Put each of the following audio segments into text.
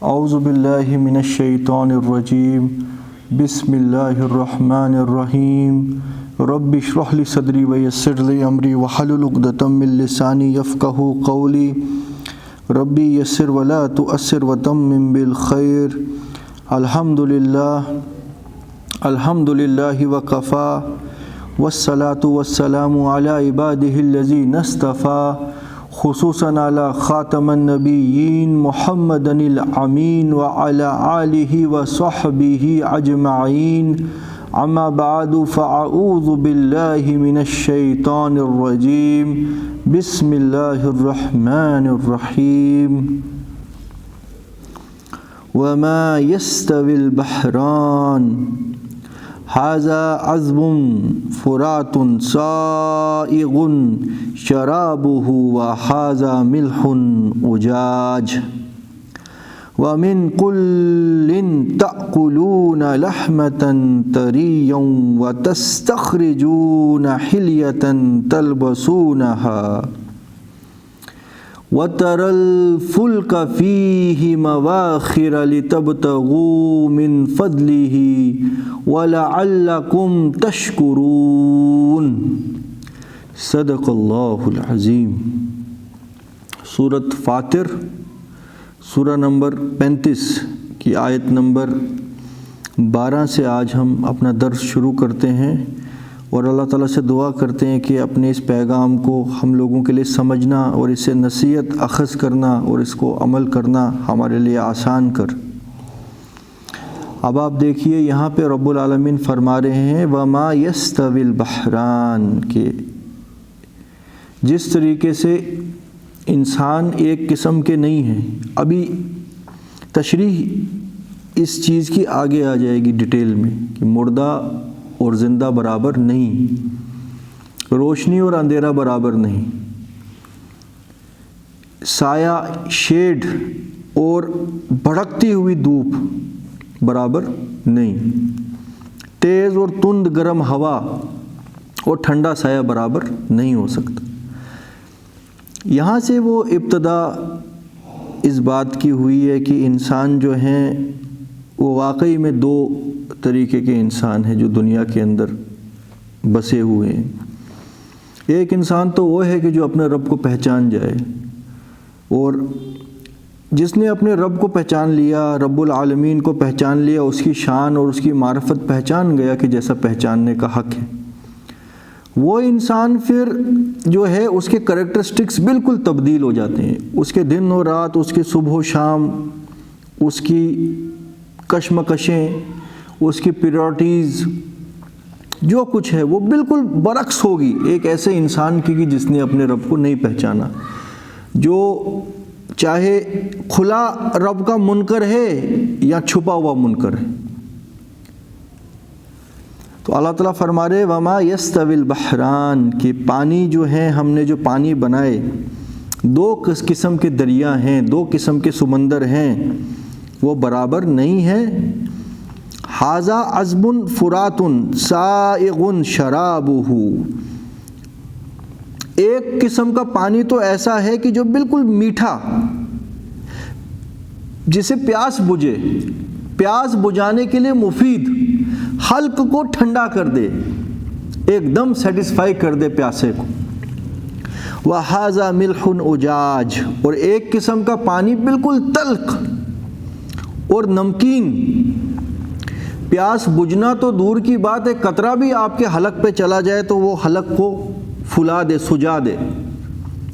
اعوذ باللہ من الشیطان الرجیم بسم اللہ الرحمن الرحیم رب اشرح لی صدری ویسر لی امری واحلل عقدۃ من لسانی یفقہوا قولی ربی یسر ولا تؤثر وتمم بالخیر الحمد للہ وکفا والصلاة والسلام علی عبادہ الذین اصطفیٰ خصوصاً علی خاتم النبیین محمد الامین وعلی آلہ وصحبہ اجمعین اما بعد فاعوذ باللہ من الشیطان الرجیم بسم اللہ الرحمن الرحیم وما يستوي البحران هذا عذب فرات سائغ شرابه وهذا ملح أجاج ومن كل تأكلون لحمة طريا وتستخرجون حلية تلبسونها وترى الفلك فيه مواخر لتبتغوا من فضله ولعلكم تشکرون صدق اللہ العظیم۔ سورۃ فاطر سورہ نمبر 35 کی آیت نمبر 12 سے آج ہم اپنا درس شروع کرتے ہیں اور اللہ تعالیٰ سے دعا کرتے ہیں کہ اپنے اس پیغام کو ہم لوگوں کے لیے سمجھنا اور اس سے نصیحت اخذ کرنا اور اس کو عمل کرنا ہمارے لیے آسان کر۔ اب آپ دیکھیے یہاں پہ رب العالمین فرما رہے ہیں وما یستوی البحران، کہ جس طریقے سے انسان ایک قسم کے نہیں ہیں، ابھی تشریح اس چیز کی آگے آ جائے گی ڈیٹیل میں کہ مردہ اور زندہ برابر نہیں، روشنی اور اندھیرا برابر نہیں، سایہ شیڈ اور بھڑکتی ہوئی دھوپ برابر نہیں، تیز اور تند گرم ہوا اور ٹھنڈا سایہ برابر نہیں ہو سکتا۔ یہاں سے وہ ابتدا اس بات کی ہوئی ہے کہ انسان جو ہیں وہ واقعی میں دو طریقے کے انسان ہیں جو دنیا کے اندر بسے ہوئے ہیں۔ ایک انسان تو وہ ہے کہ جو اپنے رب کو پہچان جائے، اور جس نے اپنے رب کو پہچان لیا، رب العالمین کو پہچان لیا، اس کی شان اور اس کی معرفت پہچان گیا کہ جیسا پہچاننے کا حق ہے، وہ انسان پھر جو ہے اس کے کریکٹرسٹکس بالکل تبدیل ہو جاتے ہیں، اس کے دن و رات، اس کے صبح و شام، اس کی کشمکشیں، اس کی پریورٹیز، جو کچھ ہے وہ بالکل برعکس ہوگی ایک ایسے انسان کی کہ جس نے اپنے رب کو نہیں پہچانا، جو چاہے کھلا رب کا منکر ہے یا چھپا ہوا منکر ہے۔ تو اللہ تعالیٰ فرما رہے وما یستوی البحران، کہ پانی جو ہے ہم نے جو پانی بنائے، دو قسم کے دریا ہیں، دو قسم کے سمندر ہیں، وہ برابر نہیں ہیں۔ ھذا عذب فرات سائغ شرابہ، ایک قسم کا پانی تو ایسا ہے کہ جو بالکل میٹھا، جسے پیاس بجھے، پیاس بجھانے کے لیے مفید، حلق کو ٹھنڈا کر دے، ایک دم سیٹسفائی کر دے پیاسے کو۔ وَھَذَا مِلْحٌ أُجَاج، اور ایک قسم کا پانی بالکل تلخ اور نمکین، پیاس بجھنا تو دور کی بات ہے، قطرہ بھی آپ کے حلق پہ چلا جائے تو وہ حلق کو پھلا دے، سجا دے،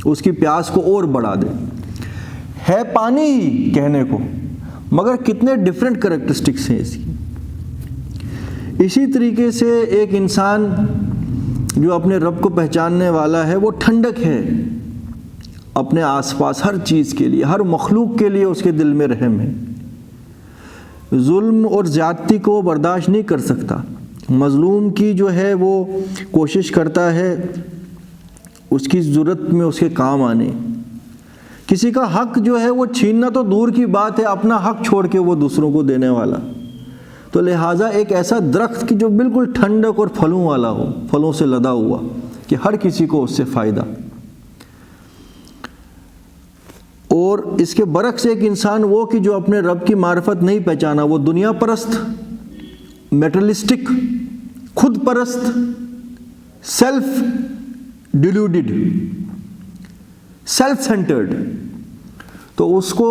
اس کی پیاس کو اور بڑھا دے۔ ہے پانی ہی کہنے کو، مگر کتنے ڈیفرنٹ کریکٹرسٹکس ہیں اس کی۔ اسی طریقے سے ایک انسان جو اپنے رب کو پہچاننے والا ہے وہ ٹھنڈک ہے اپنے آس پاس، ہر چیز کے لیے، ہر مخلوق کے لیے اس کے دل میں رحم ہے، ظلم اور زیادتی کو وہ برداشت نہیں کر سکتا، مظلوم کی جو ہے وہ کوشش کرتا ہے اس کی ضرورت میں اس کے کام آنے، کسی کا حق جو ہے وہ چھیننا تو دور کی بات ہے، اپنا حق چھوڑ کے وہ دوسروں کو دینے والا۔ تو لہٰذا ایک ایسا درخت کی جو بالکل ٹھنڈک اور پھلوں والا ہو، پھلوں سے لدا ہوا، کہ ہر کسی کو اس سے فائدہ۔ اور اور اس کے برعکس ایک انسان وہ کہ جو اپنے رب کی معرفت نہیں پہچانا، وہ دنیا پرست، میٹرلسٹک، خود پرست، سیلف ڈیلیوڈڈ، سیلف سینٹرڈ، تو اس کو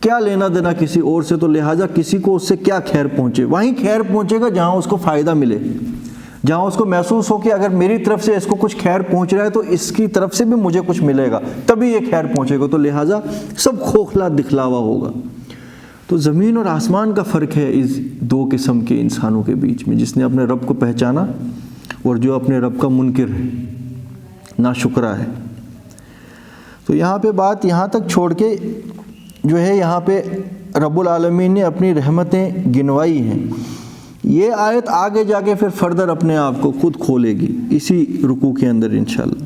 کیا لینا دینا کسی اور سے، تو لہٰذا کسی کو اس سے کیا خیر پہنچے، وہیں خیر پہنچے گا جہاں اس کو فائدہ ملے، جہاں اس کو محسوس ہو کہ اگر میری طرف سے اس کو کچھ خیر پہنچ رہا ہے تو اس کی طرف سے بھی مجھے کچھ ملے گا، تبھی یہ خیر پہنچے گا، تو لہٰذا سب کھوکھلا دکھلاوا ہوگا۔ تو زمین اور آسمان کا فرق ہے اس دو قسم کے انسانوں کے بیچ میں، جس نے اپنے رب کو پہچانا اور جو اپنے رب کا منکر ہے، ناشکرا ہے۔ تو یہاں پہ بات یہاں تک چھوڑ کے جو ہے یہاں پہ رب العالمین نے اپنی رحمتیں گنوائی ہیں۔ یہ آیت آگے جا کے پھر فردر اپنے آپ کو خود کھولے گی اسی رکوع کے اندر انشاءاللہ۔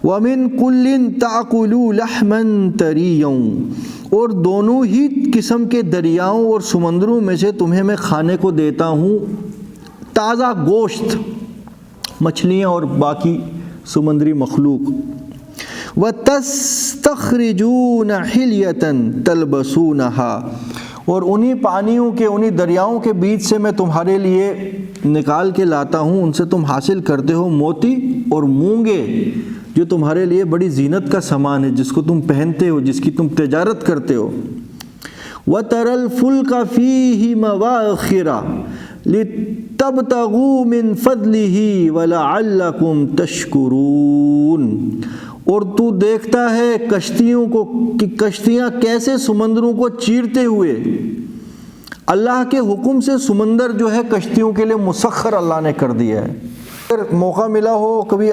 وَمِن كُلٍّ تَأْكُلُوا لَحْمًا طَرِيًّا، اور دونوں ہی قسم کے دریاؤں اور سمندروں میں سے تمہیں میں کھانے کو دیتا ہوں تازہ گوشت، مچھلیاں اور باقی سمندری مخلوق۔ وَتَسْتَخْرِجُونَ حِلْيَةً تَلْبَسُونَهَا، اور انہی پانیوں کے، انہی دریاؤں کے بیچ سے میں تمہارے لیے نکال کے لاتا ہوں، ان سے تم حاصل کرتے ہو موتی اور مونگے، جو تمہارے لیے بڑی زینت کا سامان ہے، جس کو تم پہنتے ہو، جس کی تم تجارت کرتے ہو۔ وَتَرَى الْفُلْكَ فِيهِ مَوَاخِرَ لِتَبْتَغُوا مِنْ فَضْلِهِ وَلَعَلَّكُمْ تَشْكُرُونَ، اور تو دیکھتا ہے کشتیوں کو کہ کشتیاں کیسے سمندروں کو چیرتے ہوئے، اللہ کے حکم سے سمندر جو ہے کشتیوں کے لیے مسخر اللہ نے کر دیا ہے۔ اگر موقع ملا ہو کبھی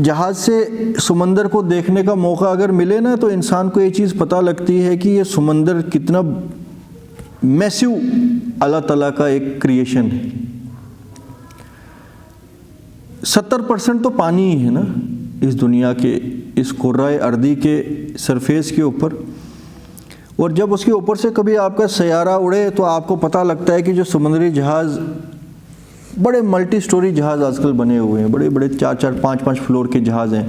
جہاز سے سمندر کو دیکھنے کا موقع اگر ملے نا، تو انسان کو یہ چیز پتہ لگتی ہے کہ یہ سمندر کتنا میسو اللہ تعالیٰ کا ایک کریشن ہے۔ 70% تو پانی ہی ہے نا اس دنیا کے، اس کرۂ ارضی کے سرفیس کے اوپر، اور جب اس کے اوپر سے کبھی آپ کا سیارہ اڑے تو آپ کو پتہ لگتا ہے کہ جو سمندری جہاز، بڑے ملٹی سٹوری جہاز آج کل بنے ہوئے ہیں، بڑے بڑے 4-4 5-5 فلور کے جہاز ہیں،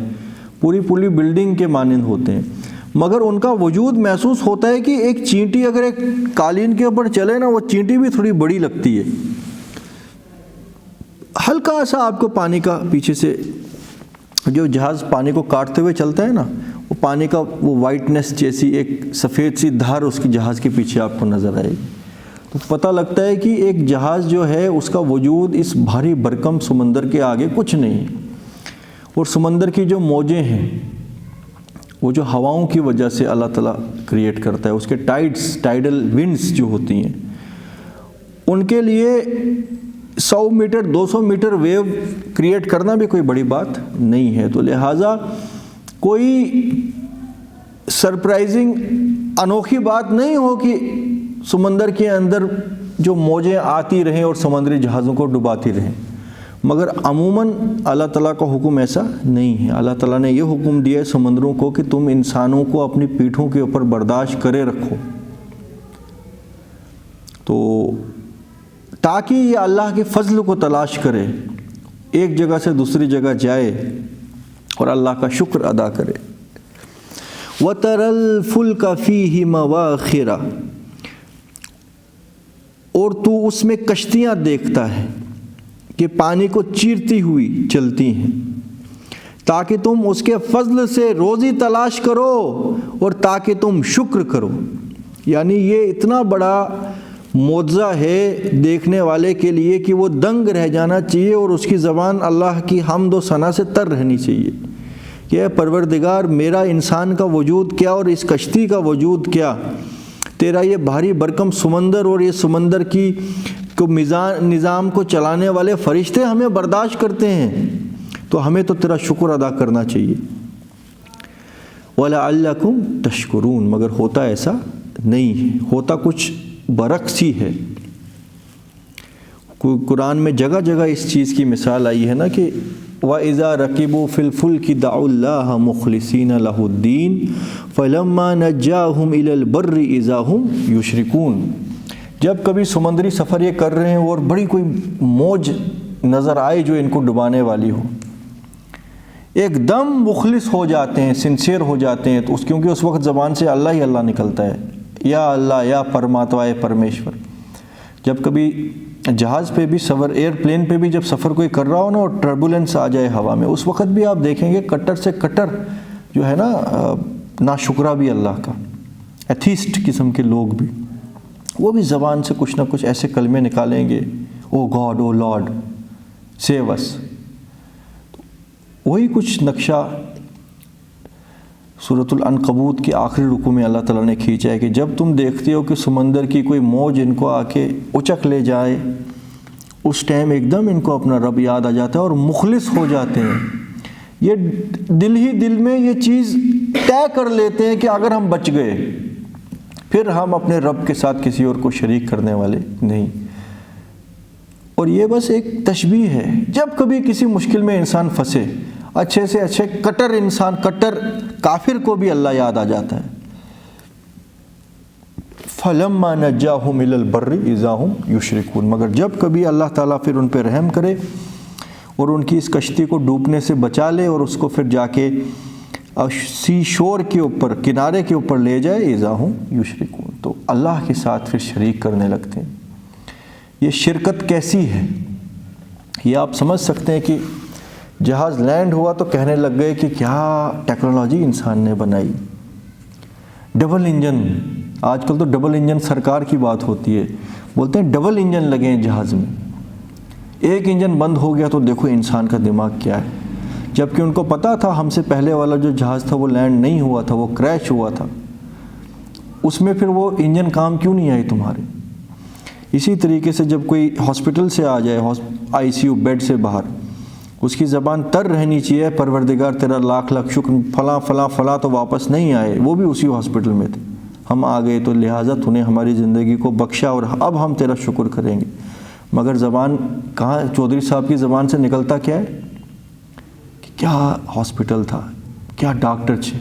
پوری بلڈنگ کے مانند ہوتے ہیں، مگر ان کا وجود محسوس ہوتا ہے کہ ایک چینٹی اگر ایک قالین کے اوپر چلے نا، وہ چینٹی بھی تھوڑی بڑی لگتی ہے، ہلکا سا آپ کو پانی کا پیچھے سے جو جہاز پانی کو کاٹتے ہوئے چلتا ہے نا، وہ پانی کا وہ وائٹنس جیسی ایک سفید سی دھار اس کی جہاز کے پیچھے آپ کو نظر آئے گی، تو پتہ لگتا ہے کہ ایک جہاز جو ہے اس کا وجود اس بھاری بھرکم سمندر کے آگے کچھ نہیں، اور سمندر کی جو موجیں ہیں وہ جو ہواؤں کی وجہ سے اللہ تعالیٰ کریٹ کرتا ہے، اس کے ٹائیڈل ونڈز جو ہوتی ہیں، ان کے لیے 100 میٹر 200 میٹر ویو کریٹ کرنا بھی کوئی بڑی بات نہیں ہے، تو لہٰذا کوئی سرپرائزنگ انوکھی بات نہیں ہو کہ سمندر کے اندر جو موجیں آتی رہیں اور سمندری جہازوں کو ڈباتی رہیں، مگر عموماً اللہ تعالیٰ کا حکم ایسا نہیں ہے۔ اللہ تعالیٰ نے یہ حکم دیا ہے سمندروں کو کہ تم انسانوں کو اپنی پیٹھوں کے اوپر برداشت کرے رکھو، تو تاکہ یہ اللہ کے فضل کو تلاش کرے، ایک جگہ سے دوسری جگہ جائے اور اللہ کا شکر ادا کرے۔ وَتَرَى الْفُلْكَ فِيهِ مَوَاخِرَ، اور تو اس میں کشتیاں دیکھتا ہے کہ پانی کو چیرتی ہوئی چلتی ہیں، تاکہ تم اس کے فضل سے روزی تلاش کرو اور تاکہ تم شکر کرو۔ یعنی یہ اتنا بڑا معجزہ ہے دیکھنے والے کے لیے کہ وہ دنگ رہ جانا چاہیے، اور اس کی زبان اللہ کی حمد و ثنا سے تر رہنی چاہیے کہ اے پروردگار، میرا انسان کا وجود کیا اور اس کشتی کا وجود کیا، تیرا یہ بھاری بھرکم سمندر اور یہ سمندر کی نظام کو چلانے والے فرشتے ہمیں برداشت کرتے ہیں، تو ہمیں تو تیرا شکر ادا کرنا چاہیے۔ وَلَعَلَّكُمْ تَشْكُرُونَ، مگر ہوتا ایسا نہیں ہے، ہوتا کچھ برعکس ہی ہے۔ قرآن میں جگہ جگہ اس چیز کی مثال آئی ہے نا کہ وَإِذَا رَكِبُوا فِي الْفُلْكِ دَعُوا اللَّهَ مُخْلِصِينَ لَهُ الدِّينَ فَلَمَّا نَجَّاهُمْ إِلَى الْبَرِّ إِذَا هُمْ يُشْرِكُونَ، جب کبھی سمندری سفر یہ کر رہے ہیں اور بڑی کوئی موج نظر آئے جو ان کو ڈبانے والی ہو، ایک دم مخلص ہو جاتے ہیں، سنسیئر ہو جاتے ہیں، تو کیونکہ اس وقت زبان سے اللہ ہی اللہ نکلتا ہے، یا اللہ، یا پرماتما پرمیشور۔ جب کبھی جہاز پہ بھی سفر، ایئرپلین پہ بھی جب سفر کوئی کر رہا ہو نا اور ٹربولنس آ جائے ہوا میں، اس وقت بھی آپ دیکھیں گے کٹر سے کٹر جو ہے نا ناشکرہ بھی اللہ کا، ایتھیسٹ قسم کے لوگ بھی، وہ بھی زبان سے کچھ نہ کچھ ایسے کلمے نکالیں گے، او گاڈ، او لارڈ، سیو اس۔ وہی کچھ نقشہ سورۃ العنکبوت کے آخری رکوع میں اللہ تعالیٰ نے کھینچا ہے کہ جب تم دیکھتے ہو کہ سمندر کی کوئی موج ان کو آ کے اچک لے جائے، اس ٹائم ایک دم ان کو اپنا رب یاد آ جاتا ہے اور مخلص ہو جاتے ہیں۔ یہ دل ہی دل میں یہ چیز طے کر لیتے ہیں کہ اگر ہم بچ گئے پھر ہم اپنے رب کے ساتھ کسی اور کو شریک کرنے والے نہیں۔ اور یہ بس ایک تشبیہ ہے، جب کبھی کسی مشکل میں انسان پھنسے، اچھے سے اچھے کٹر انسان، کٹر کافر کو بھی اللہ یاد آ جاتا ہے۔ فَلَمَّا نَجَّاهُمْ إِلَى الْبَرِّ إِذَا هُمْ يُشْرِكُونَ، مگر جب کبھی اللہ تعالیٰ پھر ان پہ رحم کرے اور ان کی اس کشتی کو ڈوبنے سے بچا لے اور اس کو پھر جا کے سی شور کے اوپر، کنارے کے اوپر لے جائے، إِذَا هُمْ يُشْرِكُونَ، تو اللہ کے ساتھ پھر شریک کرنے لگتے ہیں۔ یہ شرکت کیسی ہے یہ آپ سمجھ سکتے ہیں کہ جہاز لینڈ ہوا تو کہنے لگ گئے کہ کیا ٹیکنالوجی انسان نے بنائی، ڈبل انجن، آج کل تو ڈبل انجن سرکار کی بات ہوتی ہے، بولتے ہیں ڈبل انجن لگے ہیں جہاز میں، ایک انجن بند ہو گیا تو دیکھو انسان کا دماغ کیا ہے، جبکہ ان کو پتا تھا ہم سے پہلے والا جو جہاز تھا وہ لینڈ نہیں ہوا تھا، وہ کریش ہوا تھا، اس میں پھر وہ انجن کام کیوں نہیں آئی تمہارے۔ اسی طریقے سے جب کوئی ہاسپٹل سے آ جائے، آئی سی یو بیڈ سے باہر، اس کی زبان تر رہنی چاہیے، پروردگار تیرا لاکھ لاکھ شکر، فلاں فلاں فلاں تو واپس نہیں آئے، وہ بھی اسی ہاسپٹل میں تھے، ہم آ گئے تو لہٰذا تو نے ہماری زندگی کو بخشا اور اب ہم تیرا شکر کریں گے۔ مگر زبان کہاں، چودھری صاحب کی زبان سے نکلتا کیا ہے کہ کیا ہاسپٹل تھا، کیا ڈاکٹر تھے،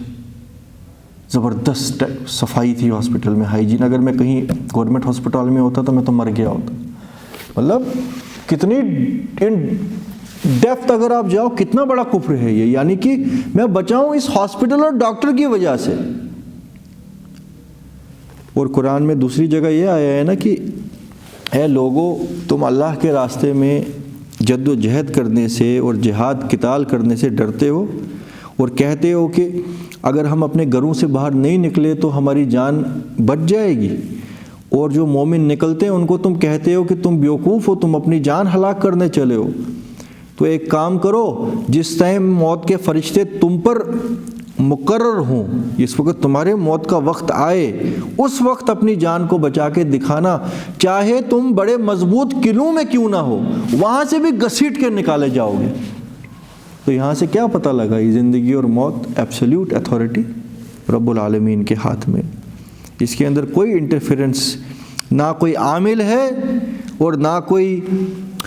زبردست صفائی تھی ہاسپٹل میں، ہائیجین، اگر میں کہیں گورنمنٹ ہاسپٹل میں ہوتا تو میں تو مر گیا ہوتا۔ مطلب کتنی ان ڈیپتھ اگر آپ جاؤ، کتنا بڑا کفر ہے یہ، یعنی کہ میں بچاؤں اس ہاسپٹل اور ڈاکٹر کی وجہ سے۔ اور قرآن میں دوسری جگہ یہ آیا ہے نا کہ اے لوگو، تم اللہ کے راستے میں جد و جہد کرنے سے اور جہاد قتال کرنے سے ڈرتے ہو اور کہتے ہو کہ اگر ہم اپنے گھروں سے باہر نہیں نکلے تو ہماری جان بچ جائے گی، اور جو مومن نکلتے ہیں ان کو تم کہتے ہو کہ تم بیوقوف ہو، تم اپنی جان ہلاک کرنے چلے ہو۔ تو ایک کام کرو، جس ٹائم موت کے فرشتے تم پر مقرر ہوں، جس وقت تمہارے موت کا وقت آئے، اس وقت اپنی جان کو بچا کے دکھانا، چاہے تم بڑے مضبوط قلعوں میں کیوں نہ ہو، وہاں سے بھی گھسیٹ کے نکالے جاؤ گے۔ تو یہاں سے کیا پتہ لگا، یہ زندگی اور موت ایبسلیوٹ اتھارٹی رب العالمین کے ہاتھ میں، اس کے اندر کوئی انٹرفیرنس، نہ کوئی عامل ہے اور نہ کوئی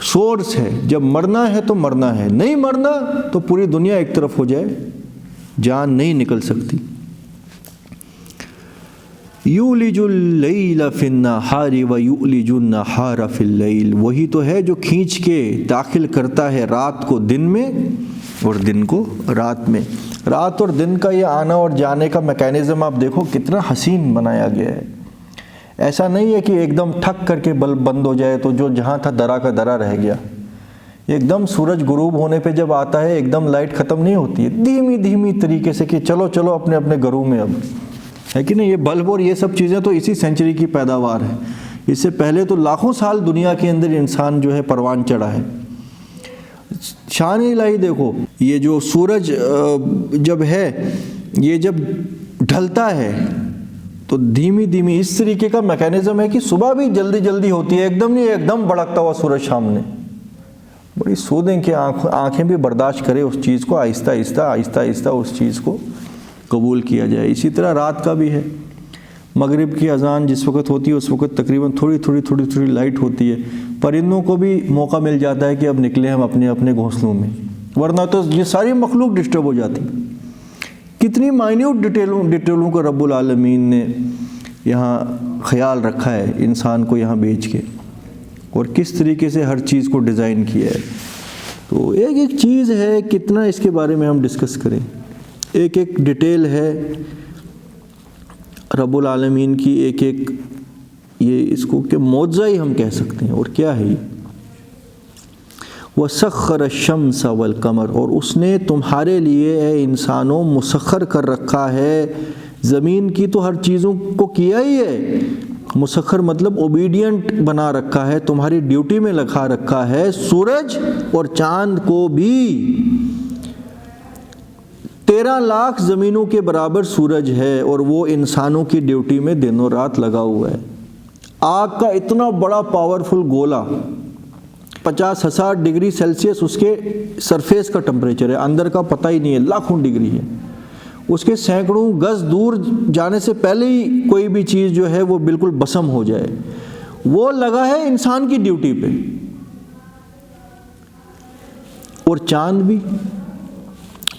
سورس ہے۔ جب مرنا ہے تو مرنا ہے، نہیں مرنا تو پوری دنیا ایک طرف ہو جائے، جان نہیں نکل سکتی۔ یولج اللیل فی النہار ویولج النہار فی اللیل، وہی تو ہے جو کھینچ کے داخل کرتا ہے رات کو دن میں اور دن کو رات میں۔ رات اور دن کا یہ آنا اور جانے کا میکینزم آپ دیکھو کتنا حسین بنایا گیا ہے۔ ایسا نہیں ہے کہ ایک دم ٹھک کر کے بلب بند ہو جائے تو جو جہاں تھا درا کا درا رہ گیا۔ ایک دم سورج غروب ہونے پہ جب آتا ہے ایک دم لائٹ ختم نہیں ہوتی ہے، دھیمی دھیمی طریقے سے کہ چلو چلو اپنے اپنے گھروں میں اب، ہے کہ نہیں۔ یہ بلب اور یہ سب چیزیں تو اسی سینچری کی پیداوار ہے، اس سے پہلے تو لاکھوں سال دنیا کے اندر انسان جو ہے پروان چڑھا ہے۔ شان الہی دیکھو، یہ جو سورج جب ہے، یہ جب ڈھلتا ہے تو دھیمی دھیمی اس طریقے کا میکینزم ہے کہ صبح بھی جلدی جلدی ہوتی ہے، ایک دم نہیں ایک دم بڑکتا ہوا سورج سامنے، بڑی سودیں کہ آنکھیں بھی برداشت کرے اس چیز کو، آہستہ آہستہ آہستہ آہستہ اس چیز کو قبول کیا جائے۔ اسی طرح رات کا بھی ہے، مغرب کی اذان جس وقت ہوتی ہے اس وقت تقریباً تھوڑی تھوڑی لائٹ ہوتی ہے، پرندوں کو بھی موقع مل جاتا ہے کہ اب نکلیں ہم اپنے اپنے گھونسلوں میں، ورنہ تو یہ ساری مخلوق ڈسٹرب ہو جاتی۔ کتنی مائنیوٹ ڈیٹیلوں کو رب العالمین نے یہاں خیال رکھا ہے انسان کو یہاں بیچ کے، اور کس طریقے سے ہر چیز کو ڈیزائن کیا ہے۔ تو ایک ایک چیز ہے، کتنا اس کے بارے میں ہم ڈسکس کریں، ایک ایک ڈیٹیل ہے رب العالمین کی، ایک ایک یہ اس کو کہ معجزہ ہی ہم کہہ سکتے ہیں۔ اور کیا ہے یہ؟ وَسَخَّرَ الشَّمْسَ وَالْقَمَرَ، اور اس نے تمہارے لیے اے انسانوں مسخر کر رکھا ہے، زمین کی تو ہر چیزوں کو کیا ہی ہے، مسخر مطلب اوبیڈینٹ بنا رکھا ہے، تمہاری ڈیوٹی میں لگا رکھا ہے، سورج اور چاند کو بھی 13 لاکھ زمینوں کے برابر سورج ہے، اور وہ انسانوں کی ڈیوٹی میں دن و رات لگا ہوا ہے۔ آگ کا اتنا بڑا پاورفل گولا، 50,000 ڈگری سیلسیس اس کے سرفیس کا ٹمپریچر ہے، اندر کا پتہ ہی نہیں ہے، لاکھوں ڈگری ہے، اس کے سینکڑوں گز دور جانے سے پہلے ہی کوئی بھی چیز جو ہے وہ بالکل بسم ہو جائے، وہ لگا ہے انسان کی ڈیوٹی پہ۔ اور چاند بھی،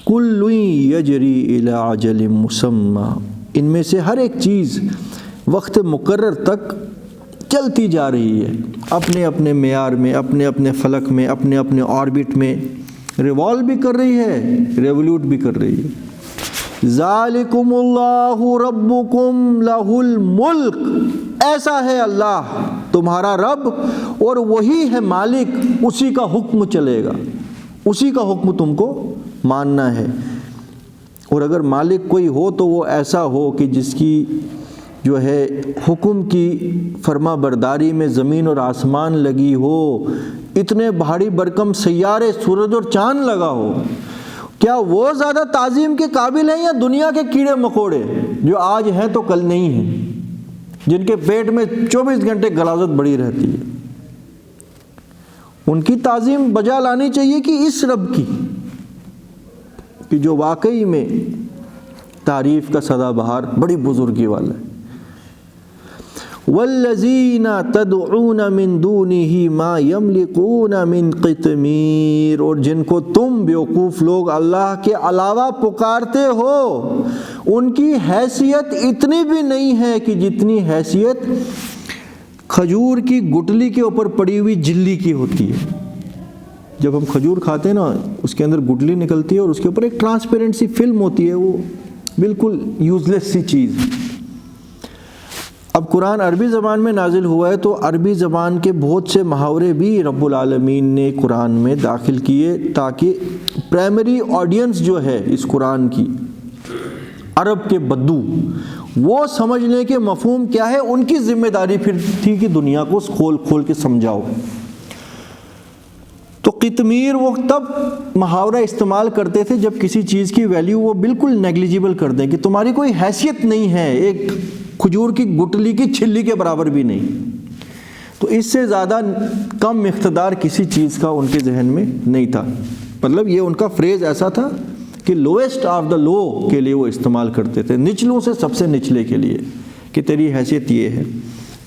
کل یجری الی اجل مسمی، ان میں سے ہر ایک چیز وقت مقرر تک چلتی جا رہی ہے، اپنے اپنے معیار میں، اپنے اپنے فلک میں، اپنے اپنے آربٹ میں ریوالو بھی کر رہی ہے، ریولیوٹ بھی کر رہی ہے۔ ذالکم اللہ ربکم لہ الملک، ایسا ہے اللہ تمہارا رب اور وہی ہے مالک، اسی کا حکم چلے گا، اسی کا حکم تم کو ماننا ہے۔ اور اگر مالک کوئی ہو تو وہ ایسا ہو کہ جس کی جو ہے حکم کی فرما برداری میں زمین اور آسمان لگی ہو، اتنے بھاری برکم سیارے، سورج اور چاند لگا ہو، کیا وہ زیادہ تعظیم کے قابل ہیں یا دنیا کے کیڑے مکوڑے جو آج ہیں تو کل نہیں ہیں، جن کے پیٹ میں 24 گھنٹے غلاظت بڑی رہتی ہے؟ ان کی تعظیم بجا لانی چاہیے کہ اس رب کی، کہ جو واقعی میں تعریف کا سدا بہار، بڑی بزرگی والا ہے۔ والذین تدعون من دونہ ما یملکون من قطمیر، اور جن کو تم بیوقوف لوگ اللہ کے علاوہ پکارتے ہو، ان کی حیثیت اتنی بھی نہیں ہے کہ جتنی حیثیت کھجور کی گٹلی کے اوپر پڑی ہوئی جلی کی ہوتی ہے۔ جب ہم کھجور کھاتے ہیں نا، اس کے اندر گٹلی نکلتی ہے اور اس کے اوپر ایک ٹرانسپیرنٹ سی فلم ہوتی ہے، وہ بالکل یوز لیس سی چیز۔ اب قرآن عربی زبان میں نازل ہوا ہے تو عربی زبان کے بہت سے محاورے بھی رب العالمین نے قرآن میں داخل کیے، تاکہ پرائمری آڈینس جو ہے اس قرآن کی، عرب کے بدو، وہ سمجھ لیں کہ مفہوم کیا ہے۔ ان کی ذمہ داری پھر تھی کہ دنیا کو کھول کھول کے سمجھاؤ۔ تو قطمیر وہ تب محاورہ استعمال کرتے تھے جب کسی چیز کی ویلیو وہ بالکل نیگلیجیبل کر دیں، کہ تمہاری کوئی حیثیت نہیں ہے، ایک کھجور کی گٹلی کی چھلی کے برابر بھی نہیں۔ تو اس سے زیادہ کم اقتدار کسی چیز کا ان کے ذہن میں نہیں تھا، مطلب یہ ان کا فریز ایسا تھا کہ لویسٹ آف دا لو کے لیے وہ استعمال کرتے تھے، نچلوں سے سب سے نچلے کے لیے، کہ تیری حیثیت یہ ہے۔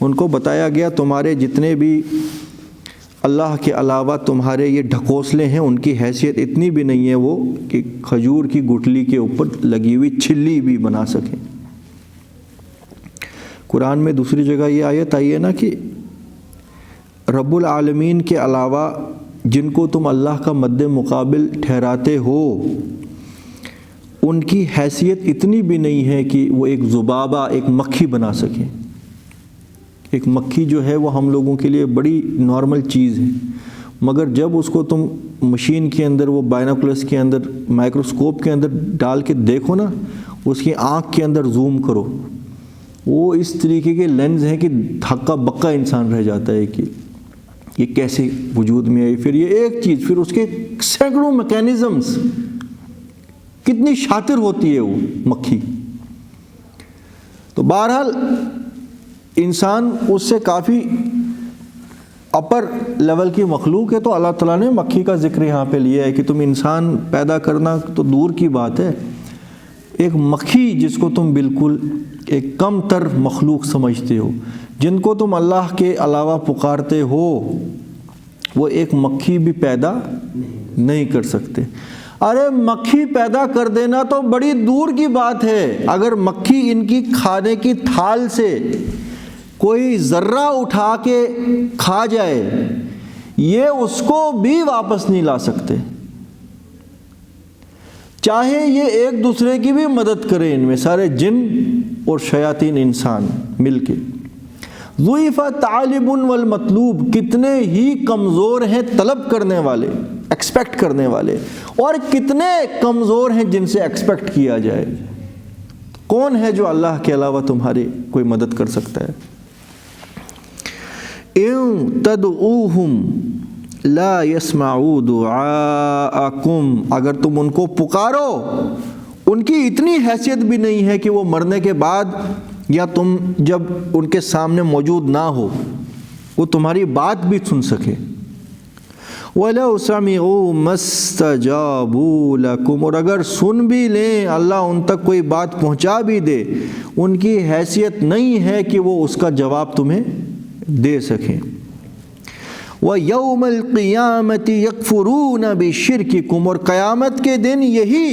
ان کو بتایا گیا تمہارے جتنے بھی اللہ کے علاوہ تمہارے یہ ڈھکوسلے ہیں، ان کی حیثیت اتنی بھی نہیں ہے وہ کہ کھجور کی گٹلی کے اوپر لگی ہوئی چھلی بھی بنا سکیں۔ قرآن میں دوسری جگہ یہ آیت آئی ہے نا کہ رب العالمین کے علاوہ جن کو تم اللہ کا مد مقابل ٹھہراتے ہو، ان کی حیثیت اتنی بھی نہیں ہے کہ وہ ایک ذبابہ، ایک مکھی بنا سکیں۔ ایک مکھی جو ہے وہ ہم لوگوں کے لیے بڑی نارمل چیز ہے، مگر جب اس کو تم مشین کے اندر، وہ بائنوکولرس کے اندر، مائکروسکوپ کے اندر ڈال کے دیکھو نا، اس کی آنکھ کے اندر زوم کرو، وہ اس طریقے کے لینز ہیں کہ ہکا بکا انسان رہ جاتا ہے کہ یہ کیسے وجود میں آئی۔ پھر یہ ایک چیز، پھر اس کے سینکڑوں میکینزمز، کتنی شاطر ہوتی ہے وہ مکھی۔ تو بہرحال انسان اس سے کافی اپر لیول کی مخلوق ہے، تو اللہ تعالیٰ نے مکھی کا ذکر یہاں پہ لیا ہے کہ تم انسان پیدا کرنا تو دور کی بات ہے، ایک مکھی جس کو تم بالکل ایک کم تر مخلوق سمجھتے ہو، جن کو تم اللہ کے علاوہ پکارتے ہو، وہ ایک مکھی بھی پیدا نہیں کر سکتے۔ ارے مکھی پیدا کر دینا تو بڑی دور کی بات ہے، اگر مکھی ان کی کھانے کی تھال سے کوئی ذرہ اٹھا کے کھا جائے، یہ اس کو بھی واپس نہیں لا سکتے، چاہے یہ ایک دوسرے کی بھی مدد کریں، ان میں سارے جن اور شیاطین انسان مل کے۔ ضعیف طالب والمطلوب، کتنے ہی کمزور ہیں طلب کرنے والے، ایکسپیکٹ کرنے والے، اور کتنے کمزور ہیں جن سے ایکسپیکٹ کیا جائے۔ کون ہے جو اللہ کے علاوہ تمہاری کوئی مدد کر سکتا ہے؟ ان تدعوہم لا يسمعوا دعاءکم، اگر تم ان کو پکارو، ان کی اتنی حیثیت بھی نہیں ہے کہ وہ مرنے کے بعد یا تم جب ان کے سامنے موجود نہ ہو وہ تمہاری بات بھی سن سکے۔ وَلَوْ سَمِعُوا مَا اسْتَجَابُوا لَكُمْ، اور اگر سن بھی لیں، اللہ ان تک کوئی بات پہنچا بھی دے، ان کی حیثیت نہیں ہے کہ وہ اس کا جواب تمہیں دے سکیں۔ وَيَوْمَ الْقِيَامَةِ يَكْفُرُونَ بِشِرْكِكُمْ، اور قیامت کے دن یہی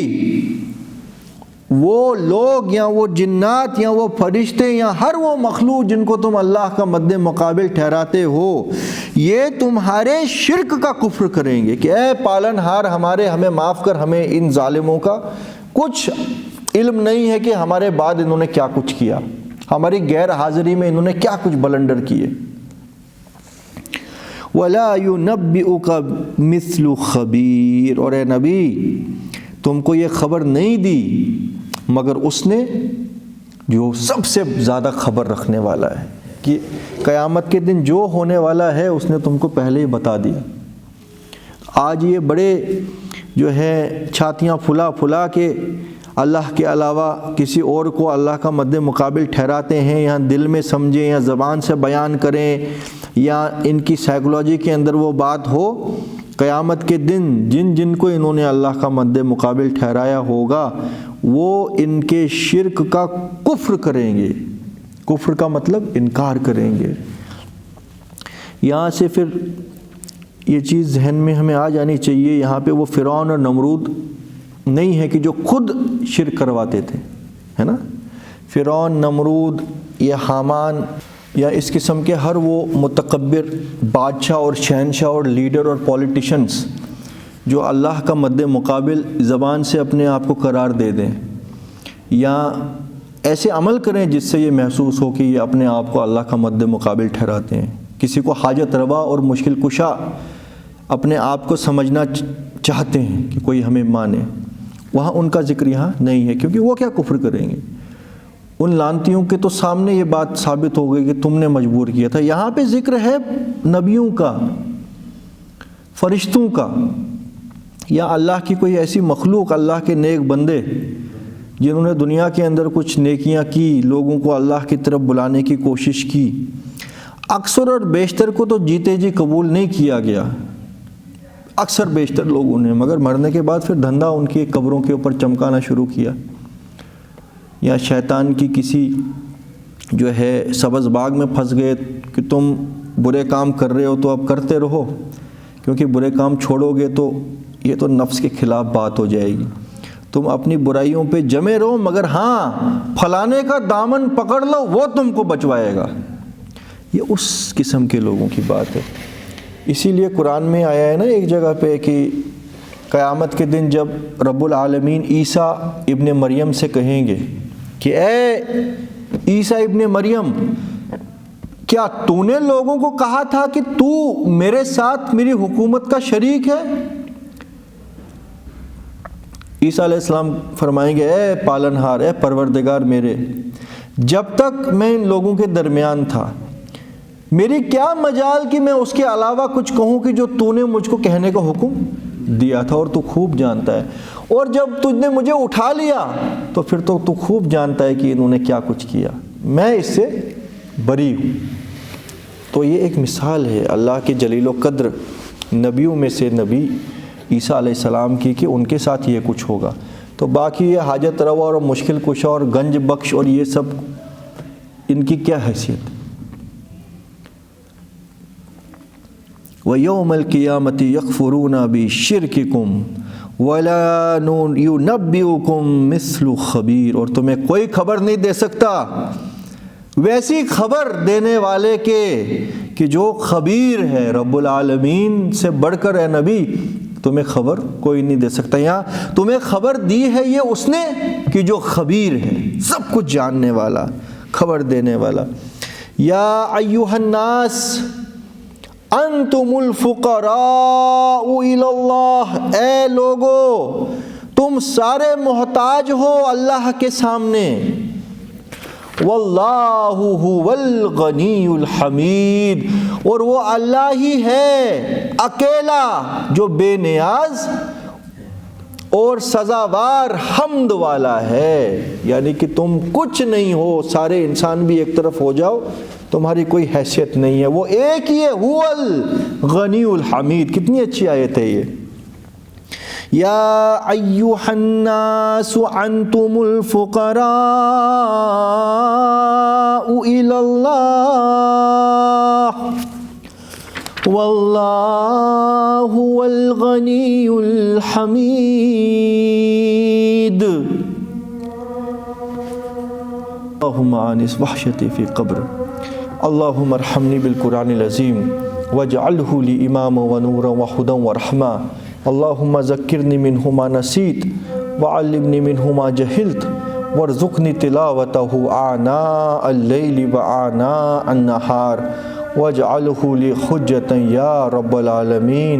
وہ لوگ یا وہ جنات یا وہ فرشتے یا ہر وہ مخلوق جن کو تم اللہ کا مد مقابل ٹھہراتے ہو، یہ تمہارے شرک کا کفر کریں گے کہ اے پالن ہار ہمیں معاف کر، ہمیں ان ظالموں کا کچھ علم نہیں ہے کہ ہمارے بعد انہوں نے کیا کچھ کیا، ہماری غیر حاضری میں انہوں نے کیا کچھ بلنڈر کیے۔ وَلَا يُنَبِّئُكَ مِثْلُ خَبِيرٍ، اور اے نبی تم کو یہ خبر نہیں دی مگر اس نے جو سب سے زیادہ خبر رکھنے والا ہے، کہ قیامت کے دن جو ہونے والا ہے اس نے تم کو پہلے ہی بتا دیا۔ آج یہ بڑے جو ہے چھاتیاں پھلا پھلا کے اللہ کے علاوہ کسی اور کو اللہ کا مد مقابل ٹھہراتے ہیں، یا دل میں سمجھیں یا زبان سے بیان کریں یا ان کی سائیکولوجی کے اندر وہ بات ہو، قیامت کے دن جن کو انہوں نے اللہ کا مد مقابل ٹھہرایا ہوگا وہ ان کے شرک کا کفر کریں گے۔ کفر کا مطلب انکار کریں گے۔ یہاں سے پھر یہ چیز ذہن میں ہمیں آ جانی چاہیے، یہاں پہ وہ فرعون اور نمرود نہیں ہے کہ جو خود شرک کرواتے تھے، ہے نا۔ فرعون، نمرود یا حامان یا اس قسم کے ہر وہ متکبر بادشاہ اور شہنشاہ اور لیڈر اور پولیٹیشنز جو اللہ کا مد مقابل زبان سے اپنے آپ کو قرار دے دیں یا ایسے عمل کریں جس سے یہ محسوس ہو کہ یہ اپنے آپ کو اللہ کا مد مقابل ٹھہراتے ہیں، کسی کو حاجت روا اور مشکل کشا اپنے آپ کو سمجھنا چاہتے ہیں کہ کوئی ہمیں مانے، وہاں ان کا ذکر یہاں نہیں ہے، کیونکہ وہ کیا کفر کریں گے؟ ان لانتیوں کے تو سامنے یہ بات ثابت ہو گئی کہ تم نے مجبور کیا تھا۔ یہاں پہ ذکر ہے نبیوں کا، فرشتوں کا، یا اللہ کی کوئی ایسی مخلوق، اللہ کے نیک بندے جنہوں نے دنیا کے اندر کچھ نیکیاں کی، لوگوں کو اللہ کی طرف بلانے کی کوشش کی۔ اکثر اور بیشتر کو تو جیتے جی قبول نہیں کیا گیا، اکثر بیشتر لوگوں نے، مگر مرنے کے بعد پھر دھندا ان کی قبروں کے اوپر چمکانا شروع کیا، یا شیطان کی کسی جو ہے سبز باغ میں پھنس گئے کہ تم برے کام کر رہے ہو تو اب کرتے رہو، کیونکہ برے کام چھوڑو گے تو یہ تو نفس کے خلاف بات ہو جائے گی، تم اپنی برائیوں پہ جمے رہو مگر ہاں فلانے کا دامن پکڑ لو وہ تم کو بچوائے گا۔ یہ اس قسم کے لوگوں کی بات ہے۔ اسی لیے قرآن میں آیا ہے نا ایک جگہ پہ کہ قیامت کے دن جب رب العالمین عیسیٰ ابن مریم سے کہیں گے کہ اے عیسیٰ ابن مریم، کیا تو نے لوگوں کو کہا تھا کہ تو میرے ساتھ میری حکومت کا شریک ہے؟ عیسیٰ علیہ السلام فرمائیں گے اے پالنہار، اے پروردگار میرے، جب تک میں ان لوگوں کے درمیان تھا میری کیا مجال کہ میں اس کے علاوہ کچھ کہوں کہ جو تو نے مجھ کو کہنے کا حکم دیا تھا، اور تو خوب جانتا ہے، اور جب تجھ نے مجھے اٹھا لیا تو پھر تو خوب جانتا ہے کہ انہوں نے کیا کچھ کیا، میں اس سے بری ہوں۔ تو یہ ایک مثال ہے اللہ کے جلیل و قدر نبیوں میں سے نبی عیسیٰ علیہ السلام کی کہ ان کے ساتھ یہ کچھ ہوگا۔ تو باقی یہ حاجت روا اور مشکل کشا اور گنج بخش اور یہ سب ان کی کیا حیثیت؟ وَيَوْمَ الْقِيَامَةِ يَكْفُرُونَ بِشِرْكِكُمْ وَلَا يُنَبِّئُكُمْ مِثْلُ خَبِيرٍ، اور تمہیں کوئی خبر نہیں دے سکتا ویسی خبر دینے والے کے کہ جو خبیر ہے، رب العالمین سے بڑھ کر اے نبی تمہیں خبر کوئی نہیں دے سکتا. یہاں تمہیں خبر دی ہے یہ اس نے کہ جو خبیر ہے، سب کچھ جاننے والا، خبر دینے والا. یا ایھا الناس انتم الفقراء الی اللہ، اے لوگو تم سارے محتاج ہو اللہ کے سامنے. واللہ هو الغنی الحمید، اور وہ اللہ ہی ہے اکیلا جو بے نیاز اور سزاوار حمد والا ہے. یعنی کہ تم کچھ نہیں ہو، سارے انسان بھی ایک طرف ہو جاؤ، تمہاری کوئی حیثیت نہیں ہے، وہ ایک ہی ہے، هو الغنی الحمید. کتنی اچھی آیت ہے یہ. یا ایھا الناس انتم الفقراء الی اللہ واللہ هو الغنی الحمید. اللہم آنس وحشتی فی قبر، اللہم ارحمنی بالقرآن العظیم واجعلہ لی اماما ونورا وہدا ورحمہ. اللہم ذکرنی منہ ما نسیت وعلمنی منہ ما جہلت وارزقنی تلاوتہ آناء اللیل وآناء النہار واجعلہ لی حجۃ یا رب العالمین.